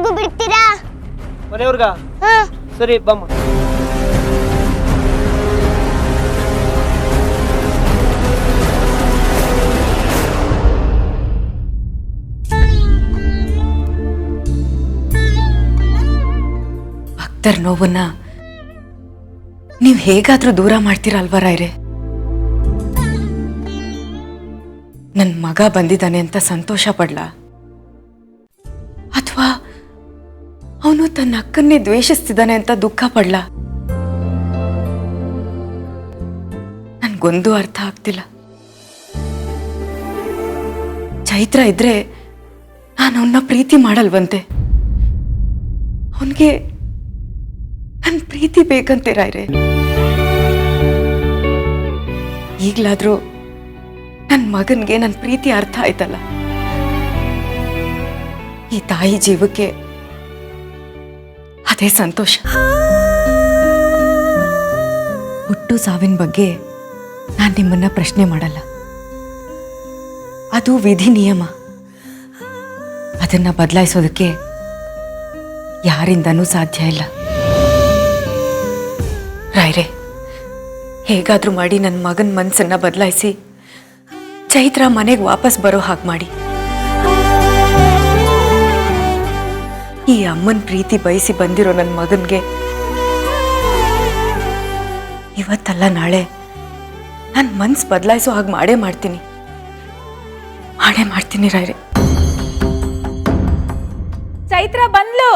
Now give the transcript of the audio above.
ಮನೆವರೆಗೂ ಬಿಡ್ತೀರಾ? ಮನೆಯವ್ರಿಗ? ಸರಿ ಬಮ್ಮ. ಭಕ್ತರ ನೋವನ್ನ ನೀವು ಹೇಗಾದ್ರೂ ದೂರ ಮಾಡ್ತೀರಾ ಅಲ್ವಾ ರಾಯ್ರೆ? ನನ್ನ ಮಗ ಬಂದಿದ್ದಾನೆ ಅಂತ ಸಂತೋಷ ಪಡ್ಲಾ, ಅಥವಾ ಅವನು ತನ್ನ ಅಕ್ಕನ್ನೇ ದ್ವೇಷಿಸ್ತಿದ್ದಾನೆ ಅಂತ ದುಃಖ ಪಡ್ಲಾ? ನನ್ಗೊಂದು ಅರ್ಥ ಆಗ್ತಿಲ್ಲ. ಚೈತ್ರ ಇದ್ರೆ ನಾನು ಅವನ್ನ ಪ್ರೀತಿ ಮಾಡಲ್ವಂತೆ, ಅವನ್ಗೆ ನನ್ ಪ್ರೀತಿ ಬೇಕಂತೆ ರಾಯ್ರೆ. ಈಗ್ಲಾದ್ರೂ ನನ್ನ ಮಗನ್ಗೆ ನನ್ನ ಪ್ರೀತಿ ಅರ್ಥ ಆಯ್ತಲ್ಲ. ಈ ತಾಯಿ ಜೀವಕ್ಕೆ ಅದೇ ಸಂತೋಷ. ಹುಟ್ಟು ಸಾವಿನ ಬಗ್ಗೆ ನಾನು ನಿಮ್ಮನ್ನ ಪ್ರಶ್ನೆ ಮಾಡಲ್ಲ, ಅದು ವಿಧಿ ನಿಯಮ. ಅದನ್ನ ಬದಲಾಯಿಸೋದಕ್ಕೆ ಯಾರಿಂದನೂ ಸಾಧ್ಯ ಇಲ್ಲ. ರಾಯ್ರೆ, ಹೇಗಾದ್ರೂ ಮಾಡಿ ನನ್ನ ಮಗನ ಮನಸ್ಸನ್ನ ಬದಲಾಯಿಸಿ ಚೈತ್ರ ಮನೆಗೆ ವಾಪಸ್ ಬರೋ ಹಾಗೆ ಮಾಡಿ. ಈ ಅಮ್ಮನ ಪ್ರೀತಿ ಬಯಸಿ ಬಂದಿರೋ ನನ್ನ ಮಗನ್ಗೆ ಇವತ್ತಲ್ಲ ನಾಳೆ ನನ್ನ ಮನ್ಸು ಬದಲಾಯಿಸೋ ಹಾಗೆ ಮಾಡೇ ಮಾಡ್ತೀನಿ ರಾಯ್ರೆ. ಚೈತ್ರ ಬಂದ್ಲು.